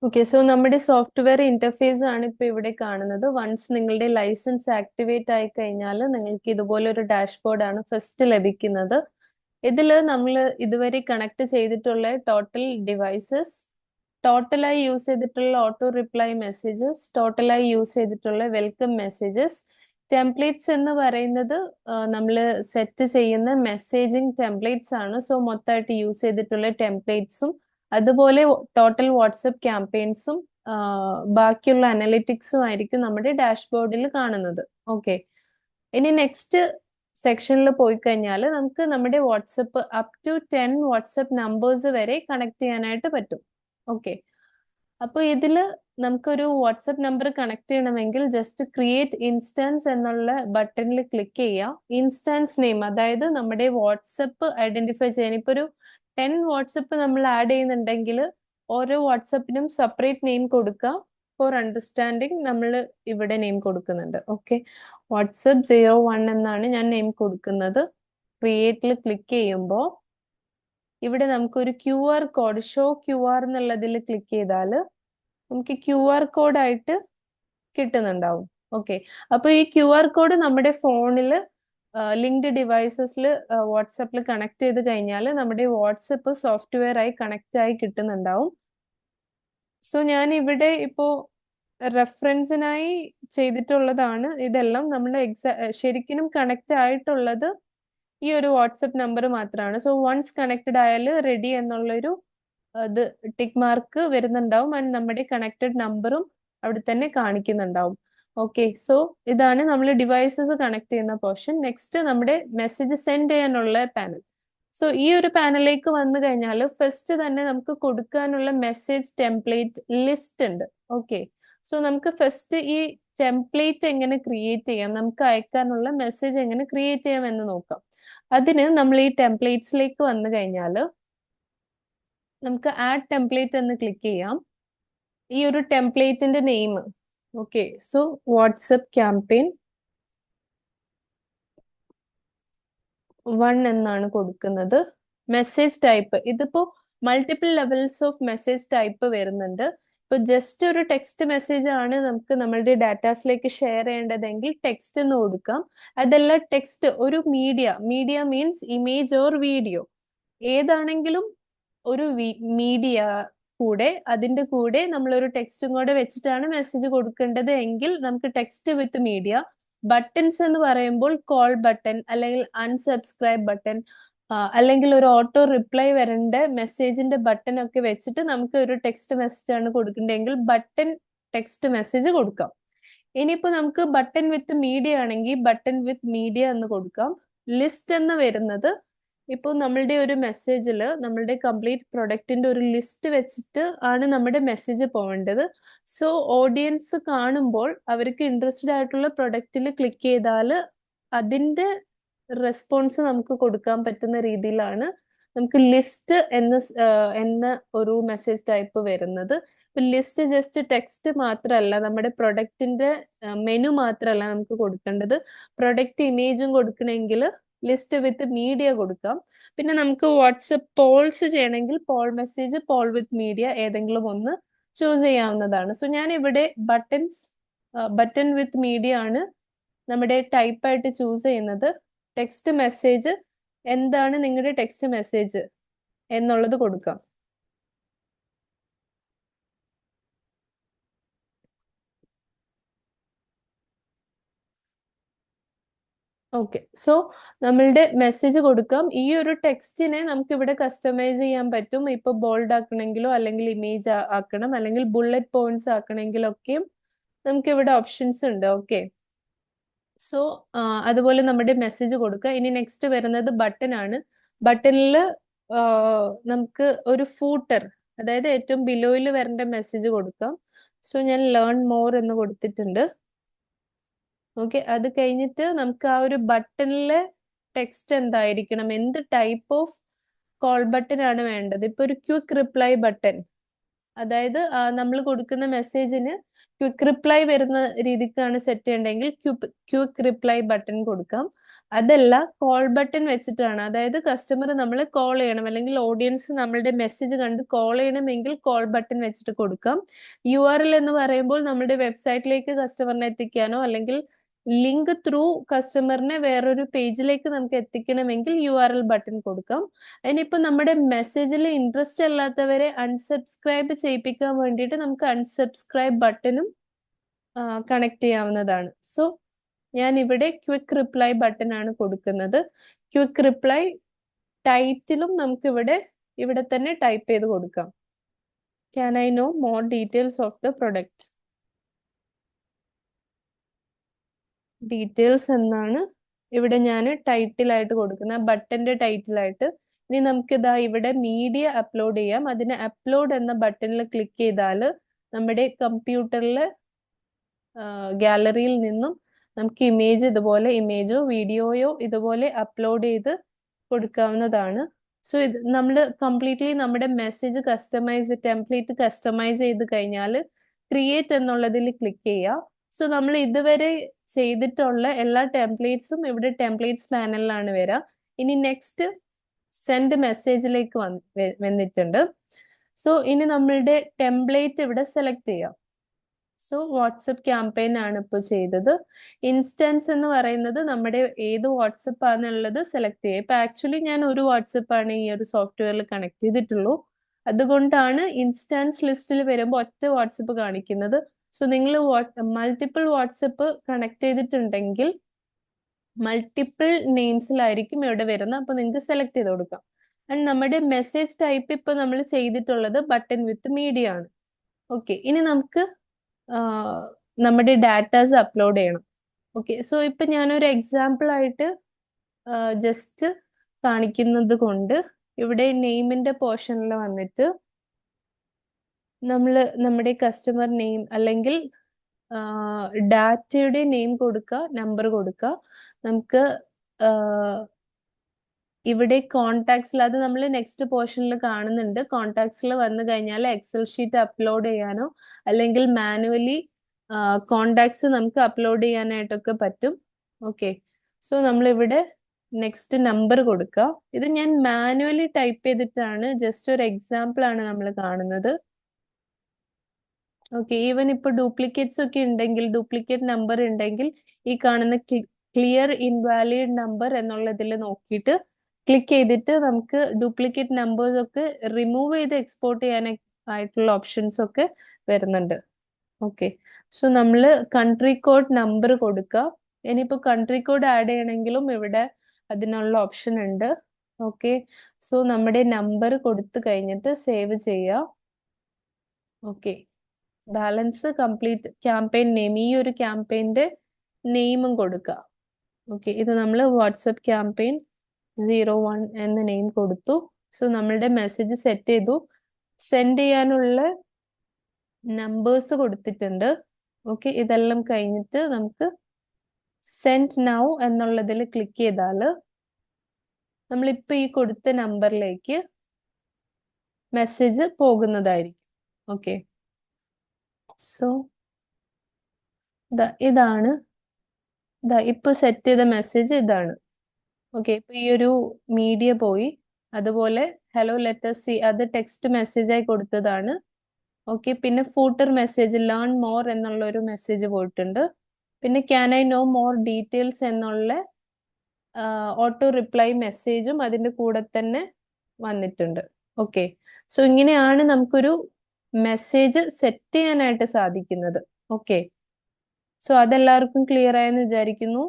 Okay, so നമ്മുടെ software interface ആണ് ഇപ്പൊ ഇവിടെ കാണുന്നത്. വൺസ് നിങ്ങളുടെ ലൈസൻസ് ആക്ടിവേറ്റ് ആയി കഴിഞ്ഞാൽ നിങ്ങൾക്ക് ഇതുപോലെ ഒരു ഡാഷ്ബോർഡ് ആണ് ഫസ്റ്റ് ലഭിക്കുന്നത്. ഇതിൽ നമ്മൾ ഇതുവരെ കണക്ട് ചെയ്തിട്ടുള്ള ടോട്ടൽ ഡിവൈസസ്, ടോട്ടലായി യൂസ് ചെയ്തിട്ടുള്ള ഓട്ടോ റിപ്ലൈ മെസ്സേജസ്, ടോട്ടലായി യൂസ് ചെയ്തിട്ടുള്ള വെൽക്കം മെസ്സേജസ്, ടെംപ്ലേറ്റ്സ് എന്ന് പറയുന്നത് നമ്മൾ സെറ്റ് ചെയ്യുന്ന മെസ്സേജിങ് ടെംപ്ലേറ്റ്സ് ആണ്. സോ മൊത്തമായിട്ട് യൂസ് ചെയ്തിട്ടുള്ള ടെംപ്ലേറ്റ്സും അതുപോലെ ടോട്ടൽ വാട്സപ്പ് ക്യാമ്പയിൻസും ബാക്കിയുള്ള അനലിറ്റിക്സും ആയിരിക്കും നമ്മുടെ ഡാഷ്ബോർഡിൽ കാണുന്നത്. ഓക്കെ, ഇനി നെക്സ്റ്റ് സെക്ഷനിൽ പോയി കഴിഞ്ഞാൽ നമുക്ക് നമ്മുടെ WhatsApp up to 10 WhatsApp numbers വരെ കണക്ട് ചെയ്യാനായിട്ട് പറ്റും. ഓക്കെ, അപ്പോൾ ഇതിൽ നമുക്കൊരു വാട്സപ്പ് നമ്പർ കണക്ട് ചെയ്യണമെങ്കിൽ ജസ്റ്റ് ക്രിയേറ്റ് ഇൻസ്റ്റൻസ് എന്നുള്ള ബട്ടണിൽ ക്ലിക്ക് ചെയ്യുക. ഇൻസ്റ്റൻസ് നെയിം, അതായത് നമ്മുടെ വാട്സപ്പ് ഐഡന്റിഫൈ ചെയ്യാൻ ഇപ്പൊ ഒരു 10 വാട്സപ്പ് നമ്മൾ ആഡ് ചെയ്യുന്നുണ്ടെങ്കിൽ ഓരോ വാട്സപ്പിനും സെപ്പറേറ്റ് നെയിം കൊടുക്കാം. ഫോർ അണ്ടർസ്റ്റാൻഡിങ് നമ്മൾ ഇവിടെ നെയിം കൊടുക്കുന്നുണ്ട്. ഓക്കെ, വാട്സപ്പ് 01 എന്നാണ് ഞാൻ നെയിം കൊടുക്കുന്നത്. ക്രിയേറ്റിൽ ക്ലിക്ക് ചെയ്യുമ്പോൾ ഇവിടെ നമുക്കൊരു QR കോഡ്, ഷോ QR എന്നുള്ളതിൽ ക്ലിക്ക് ചെയ്താൽ നമുക്ക് QR കോഡ് ആയിട്ട് കിട്ടുന്നുണ്ടാവും. ഓക്കെ, അപ്പൊ ഈ QR കോഡ് നമ്മുടെ ഫോണിൽ ലിങ്ക്ഡ് ഡിവൈസസിൽ വാട്സപ്പിൽ കണക്ട് ചെയ്ത് കഴിഞ്ഞാൽ നമ്മുടെ വാട്സപ്പ് സോഫ്റ്റ്വെയർ ആയി കണക്ട് ആയി കിട്ടുന്നുണ്ടാവും. സോ ഞാൻ ഇവിടെ ഇപ്പോ റെഫറൻസിനായി ചെയ്തിട്ടുള്ളതാണ് ഇതെല്ലാം. നമ്മൾ ശരിക്കും കണക്ട് ആയിട്ടുള്ളത് ഈ ഒരു വാട്സപ്പ് നമ്പർ മാത്രമാണ്. സോ വൺസ് കണക്റ്റഡ് ആയാൽ റെഡി എന്നുള്ളൊരു ഇത് ടിക്ക് മാർക്ക് വരുന്നുണ്ടാവും. ആൻഡ് നമ്മുടെ കണക്റ്റഡ് നമ്പറും അവിടെ തന്നെ കാണിക്കുന്നുണ്ടാവും. ഓക്കെ, സോ ഇതാണ് നമ്മൾ ഡിവൈസസ് കണക്ട് ചെയ്യുന്ന പോർഷൻ. നെക്സ്റ്റ് നമ്മുടെ മെസ്സേജ് സെൻഡ് ചെയ്യാനുള്ള പാനൽ. സോ ഈ ഒരു പാനലിലേക്ക് വന്നു കഴിഞ്ഞാൽ ഫസ്റ്റ് തന്നെ നമുക്ക് കൊടുക്കാനുള്ള മെസ്സേജ് ടെംപ്ലേറ്റ് ലിസ്റ്റ് ഉണ്ട്. ഓക്കെ, സോ നമുക്ക് ഫസ്റ്റ് ഈ ടെംപ്ലേറ്റ് എങ്ങനെ ക്രിയേറ്റ് ചെയ്യാം, നമുക്ക് അയക്കാനുള്ള മെസ്സേജ് എങ്ങനെ ക്രിയേറ്റ് ചെയ്യാം എന്ന് നോക്കാം. അതിന് നമ്മൾ ഈ ടെംപ്ലേറ്റ്സിലേക്ക് വന്നു കഴിഞ്ഞാൽ നമുക്ക് ആഡ് ടെംപ്ലേറ്റ് എന്ന് ക്ലിക്ക് ചെയ്യാം. ഈ ഒരു ടെംപ്ലേറ്റിന്റെ name, okay, so WhatsApp campaign 1 എന്നാണ് കൊടുക്കുന്നത്. മെസ്സേജ് ടൈപ്പ്, ഇതിപ്പോ multiple levels of message type വരുന്നുണ്ട്. ഇപ്പൊ ജസ്റ്റ് ഒരു ടെക്സ്റ്റ് മെസ്സേജ് ആണ് നമുക്ക് നമ്മളുടെ ഡാറ്റാസിലേക്ക് ഷെയർ ചെയ്യേണ്ടതെങ്കിൽ ടെക്സ്റ്റ് എന്ന് കൊടുക്കാം. അതല്ല ടെക്സ്റ്റ് ഒരു media means image or video, ഏതാണെങ്കിലും ഒരു മീഡിയ കൂടെ അതിന്റെ കൂടെ നമ്മൾ ഒരു ടെക്സ്റ്റും കൂടെ വെച്ചിട്ടാണ് മെസ്സേജ് കൊടുക്കേണ്ടത് എങ്കിൽ നമുക്ക് ടെക്സ്റ്റ് വിത്ത് മീഡിയ. ബട്ടൺസ് എന്ന് പറയുമ്പോൾ കോൾ ബട്ടൺ അല്ലെങ്കിൽ അൺസബ്സ്ക്രൈബ് ബട്ടൺ അല്ലെങ്കിൽ ഒരു ഓട്ടോ റിപ്ലൈ വരേണ്ട മെസ്സേജിന്റെ ബട്ടൺ ഒക്കെ വെച്ചിട്ട് നമുക്ക് ഒരു ടെക്സ്റ്റ് മെസ്സേജ് ആണ് കൊടുക്കേണ്ടതെങ്കിൽ ബട്ടൺ ടെക്സ്റ്റ് മെസ്സേജ് കൊടുക്കാം. ഇനിയിപ്പോ നമുക്ക് ബട്ടൺ വിത്ത് മീഡിയ ആണെങ്കിൽ ബട്ടൺ വിത്ത് മീഡിയ എന്ന് കൊടുക്കാം. ലിസ്റ്റ് എന്ന് വരുന്നത് ഇപ്പോൾ നമ്മളുടെ ഒരു മെസ്സേജിൽ നമ്മളുടെ കംപ്ലീറ്റ് പ്രൊഡക്റ്റിന്റെ ഒരു ലിസ്റ്റ് വെച്ചിട്ട് ആണ് നമ്മുടെ മെസ്സേജ് പോകേണ്ടത്. സോ ഓഡിയൻസ് കാണുമ്പോൾ അവർക്ക് ഇൻട്രസ്റ്റഡ് ആയിട്ടുള്ള പ്രൊഡക്റ്റിൽ ക്ലിക്ക് ചെയ്താൽ അതിന്റെ റെസ്പോൺസ് നമുക്ക് കൊടുക്കാൻ പറ്റുന്ന രീതിയിലാണ് നമുക്ക് ലിസ്റ്റ് എന്ന ഒരു മെസ്സേജ് ടൈപ്പ് വരുന്നത്. ലിസ്റ്റ് ജസ്റ്റ് ടെക്സ്റ്റ് മാത്രമല്ല, നമ്മുടെ പ്രൊഡക്റ്റിന്റെ മെനു മാത്രമല്ല നമുക്ക് കൊടുക്കേണ്ടത്. പ്രൊഡക്റ്റ് ഇമേജും കൊടുക്കണമെങ്കിൽ ലിസ്റ്റ് വിത്ത് മീഡിയ കൊടുക്കാം. പിന്നെ നമുക്ക് വാട്സപ്പ് പോൾസ് ചെയ്യണമെങ്കിൽ poll message, poll with media ഏതെങ്കിലും ഒന്ന് ചൂസ് ചെയ്യാവുന്നതാണ്. സോ ഞാൻ ഇവിടെ ബട്ടൺ വിത്ത് മീഡിയ ആണ് നമ്മുടെ ടൈപ്പായിട്ട് ചൂസ് ചെയ്യുന്നത്. ടെക്സ്റ്റ് മെസ്സേജ്, എന്താണ് നിങ്ങളുടെ ടെക്സ്റ്റ് മെസ്സേജ് എന്നുള്ളത് കൊടുക്കാം. ഓക്കെ, സോ നമ്മളുടെ മെസ്സേജ് കൊടുക്കാം. ഈ ഒരു ടെക്സ്റ്റിനെ നമുക്ക് ഇവിടെ കസ്റ്റമൈസ് ചെയ്യാൻ പറ്റും. ഇപ്പൊ ബോൾഡ് ആക്കണമെങ്കിലോ അല്ലെങ്കിൽ ഇമേജ് ആക്കണം അല്ലെങ്കിൽ ബുള്ളറ്റ് പോയിന്റ്സ് ആക്കണമെങ്കിലോ ഒക്കെയും നമുക്ക് ഇവിടെ ഓപ്ഷൻസ് ഉണ്ട്. ഓക്കെ, സോ അതുപോലെ നമ്മുടെ മെസ്സേജ് കൊടുക്കുക. ഇനി നെക്സ്റ്റ് വരുന്നത് ബട്ടൺ ആണ്. ബട്ടണിൽ നമുക്ക് ഒരു ഫൂട്ടർ, അതായത് ഏറ്റവും ബിലോയിൽ വരേണ്ട മെസ്സേജ് കൊടുക്കാം. സോ ഞാൻ ലേൺ മോർ എന്ന് കൊടുത്തിട്ടുണ്ട്. ഓക്കെ, അത് കഴിഞ്ഞിട്ട് നമുക്ക് ആ ഒരു ബട്ടണിലെ ടെക്സ്റ്റ് എന്തായിരിക്കണം, എന്ത് ടൈപ്പ് ഓഫ് കോൾ ബട്ടൺ ആണ് വേണ്ടത്. ഇപ്പൊ ഒരു ക്വിക്ക് റിപ്ലൈ ബട്ടൺ, അതായത് നമ്മൾ കൊടുക്കുന്ന മെസ്സേജിന് ക്വിക്ക് റിപ്ലൈ വരുന്ന രീതിക്കാണ് സെറ്റ് ചെയ്യേണ്ടതെങ്കിൽ ക്വിക്ക് റിപ്ലൈ ബട്ടൺ കൊടുക്കാം. അതല്ല, കോൾ ബട്ടൺ വെച്ചിട്ടാണ്. അതായത് കസ്റ്റമർ നമ്മളെ കോൾ ചെയ്യണം, അല്ലെങ്കിൽ ഓഡിയൻസ് നമ്മളുടെ മെസ്സേജ് കണ്ട് കോൾ ചെയ്യണമെങ്കിൽ കോൾ ബട്ടൺ വെച്ചിട്ട് കൊടുക്കാം. URL എന്ന് പറയുമ്പോൾ നമ്മുടെ വെബ്സൈറ്റിലേക്ക് കസ്റ്റമറിനെ എത്തിക്കാനോ അല്ലെങ്കിൽ ലിങ്ക് ത്രൂ കസ്റ്റമറിനെ വേറൊരു പേജിലേക്ക് നമുക്ക് എത്തിക്കണമെങ്കിൽ URL ബട്ടൺ കൊടുക്കാം. ഇനിയിപ്പോ നമ്മുടെ മെസ്സേജിൽ ഇൻട്രസ്റ്റ് അല്ലാത്തവരെ അൺസബ്സ്ക്രൈബ് ചെയ്യിപ്പിക്കാൻ വേണ്ടിയിട്ട് നമുക്ക് അൺസബ്സ്ക്രൈബ് ബട്ടണും കണക്ട് ചെയ്യാവുന്നതാണ്. സോ ഞാൻ ഇവിടെ ക്വിക്ക് റിപ്ലൈ ബട്ടൺ ആണ് കൊടുക്കുന്നത്. ക്വിക്ക് റിപ്ലൈ ടൈറ്റിലും നമുക്ക് ഇവിടെ തന്നെ ടൈപ്പ് ചെയ്ത് കൊടുക്കാം. Can I know more details of the product. Details എന്നാണ് ഇവിടെ ഞാൻ ടൈറ്റിലായിട്ട് കൊടുക്കുന്നത്, ബട്ടന്റെ ടൈറ്റിലായിട്ട്. ഇനി നമുക്ക് ഇവിടെ മീഡിയ അപ്ലോഡ് ചെയ്യാം. അതിന് അപ്ലോഡ് എന്ന ബട്ടണിൽ ക്ലിക്ക് ചെയ്താൽ നമ്മുടെ കമ്പ്യൂട്ടറിലെ ഗാലറിയിൽ നിന്നും നമുക്ക് ഇതുപോലെ ഇമേജോ വീഡിയോയോ ഇതുപോലെ അപ്ലോഡ് ചെയ്ത് കൊടുക്കാവുന്നതാണ്. സോ ഇത് നമ്മൾ കംപ്ലീറ്റ്ലി നമ്മുടെ മെസ്സേജ് ടെംപ്ലേറ്റ് കസ്റ്റമൈസ് ചെയ്ത് കഴിഞ്ഞാൽ ക്രിയേറ്റ് എന്നുള്ളതിൽ ക്ലിക്ക് ചെയ്യുക. സോ നമ്മൾ ഇതുവരെ ചെയ്തിട്ടുള്ള എല്ലാ ടെംപ്ലേറ്റ്സും ഇവിടെ ടെംപ്ലേറ്റ്സ് പാനലിലാണ് വരിക. ഇനി നെക്സ്റ്റ് സെൻഡ് മെസ്സേജിലേക്ക് വന്നിട്ടുണ്ട്. സോ ഇനി നമ്മളുടെ ടെംപ്ലേറ്റ് ഇവിടെ സെലക്ട് ചെയ്യാം. സോ വാട്സപ്പ് ക്യാമ്പയിൻ ആണ് ഇപ്പോൾ ചെയ്തത്. ഇൻസ്റ്റൻസ് എന്ന് പറയുന്നത് നമ്മുടെ ഏത് വാട്സപ്പ് ആണെന്നുള്ളത് സെലക്ട് ചെയ്യുക. ഇപ്പൊ ആക്ച്വലി ഞാൻ ഒരു വാട്സപ്പ് ആണ് ഈ ഒരു സോഫ്റ്റ്വെയറിൽ കണക്ട് ചെയ്തിട്ടുള്ളൂ. അതുകൊണ്ടാണ് ഇൻസ്റ്റൻസ് ലിസ്റ്റിൽ വരുമ്പോൾ ഒറ്റ വാട്സപ്പ് കാണിക്കുന്നത്. സോ നിങ്ങൾ മൾട്ടിപ്പിൾ വാട്സപ്പ് കണക്ട് ചെയ്തിട്ടുണ്ടെങ്കിൽ മൾട്ടിപ്പിൾ നെയിംസിലായിരിക്കും ഇവിടെ വരുന്നത്. അപ്പൊ നിങ്ങൾക്ക് സെലക്ട് ചെയ്ത് കൊടുക്കാം. ആൻഡ് നമ്മുടെ മെസ്സേജ് ടൈപ്പ് ഇപ്പൊ നമ്മൾ ചെയ്തിട്ടുള്ളത് ബട്ടൺ വിത്ത് മീഡിയ ആണ്. ഓക്കെ, ഇനി നമുക്ക് നമ്മുടെ ഡാറ്റാസ് അപ്ലോഡ് ചെയ്യണം. ഓക്കെ, സോ ഇപ്പൊ ഞാനൊരു എക്സാമ്പിൾ ആയിട്ട് ജസ്റ്റ് കാണിക്കുന്നത് കൊണ്ട് ഇവിടെ നെയിമിന്റെ പോർഷനിൽ വന്നിട്ട് നമ്മുടെ കസ്റ്റമർ നെയിം അല്ലെങ്കിൽ ഡാറ്റയുടെ നെയിം കൊടുക്കുക, നമ്പർ കൊടുക്കുക. നമുക്ക് ഇവിടെ കോണ്ടാക്ട്സിൽ, അത് നമ്മൾ നെക്സ്റ്റ് പോർഷനിൽ കാണുന്നുണ്ട്. കോണ്ടാക്ട്സിൽ വന്നു കഴിഞ്ഞാൽ എക്സൽ ഷീറ്റ് അപ്ലോഡ് ചെയ്യാനോ അല്ലെങ്കിൽ മാനുവലി കോണ്ടാക്ട്സ് നമുക്ക് അപ്ലോഡ് ചെയ്യാനായിട്ടൊക്കെ പറ്റും. ഓക്കെ, സോ നമ്മളിവിടെ നെക്സ്റ്റ് നമ്പർ കൊടുക്കുക. ഇത് ഞാൻ മാനുവലി ടൈപ്പ് ചെയ്തിട്ടാണ്, ജസ്റ്റ് ഒരു എക്സാമ്പിൾ ആണ് നമ്മൾ കാണുന്നത്. ഓക്കെ, ഈവൻ ഇപ്പൊ ഡ്യൂപ്ലിക്കേറ്റ്സ് ഒക്കെ ഉണ്ടെങ്കിൽ, ഡ്യൂപ്ലിക്കേറ്റ് നമ്പർ ഉണ്ടെങ്കിൽ ഈ കാണുന്ന ക്ലിയർ ഇൻവാലിഡ് നമ്പർ എന്നുള്ളതിൽ നോക്കിയിട്ട് ക്ലിക്ക് ചെയ്തിട്ട് നമുക്ക് ഡ്യൂപ്ലിക്കേറ്റ് നമ്പേഴ്സ് ഒക്കെ റിമൂവ് ചെയ്ത് എക്സ്പോർട്ട് ചെയ്യാനായിട്ടുള്ള ഓപ്ഷൻസ് ഒക്കെ വരുന്നുണ്ട്. ഓക്കെ, സോ നമ്മൾ കൺട്രി കോഡ് നമ്പർ കൊടുക്കുക. ഇനിയിപ്പോൾ കൺട്രി കോഡ് ആഡ് ചെയ്യണമെങ്കിലും ഇവിടെ അതിനുള്ള ഓപ്ഷൻ ഉണ്ട്. ഓക്കെ, സോ നമ്മുടെ നമ്പർ കൊടുത്തു കഴിഞ്ഞിട്ട് സേവ് ചെയ്യുക. Okay, balance complete campaign name, ഈ ഒരു ക്യാമ്പയിന്റെ നെയിമും കൊടുക്കുക. ഓക്കെ, ഇത് നമ്മൾ വാട്സപ്പ് ക്യാമ്പയിൻ 01 എന്ന നെയിം കൊടുത്തു. സോ നമ്മളുടെ മെസ്സേജ് സെറ്റ് ചെയ്തു. സെൻഡ് ചെയ്യാനുള്ള നമ്പേഴ്സ് കൊടുത്തിട്ടുണ്ട്. ഓക്കെ, ഇതെല്ലാം കഴിഞ്ഞിട്ട് നമുക്ക് സെൻഡ് നൗ എന്നുള്ളതിൽ ക്ലിക്ക് ചെയ്താൽ നമ്മളിപ്പോ ഈ കൊടുത്ത നമ്പറിലേക്ക് മെസ്സേജ് പോകുന്നതായിരിക്കും. ഓക്കെ, സോ ഇതാണ് ഇപ്പൊ സെറ്റ് ചെയ്ത മെസ്സേജ് ഇതാണ്. ഓക്കെ, ഇപ്പൊ ഈ ഒരു മീഡിയ പോയി. അതുപോലെ ഹലോ ലെറ്റർ സി, അത് ടെക്സ്റ്റ് മെസ്സേജ് ആയി കൊടുത്തതാണ്. ഓക്കെ, പിന്നെ ഫൂട്ടർ മെസ്സേജ് ലേൺ മോർ എന്നുള്ള ഒരു മെസ്സേജ് പോയിട്ടുണ്ട്. പിന്നെ can I know more details എന്നുള്ള ഓട്ടോ റിപ്ലൈ മെസ്സേജും അതിന്റെ കൂടെ തന്നെ വന്നിട്ടുണ്ട്. ഓക്കെ, സോ ഇങ്ങനെയാണ് നമുക്കൊരു മെസ്സേജ് സെറ്റ് ചെയ്യാനായിട്ട് സാധിക്കുന്നത്. ഓക്കെ, സോ അതെല്ലാവർക്കും ക്ലിയർ ആയെന്ന് വിചാരിക്കുന്നു.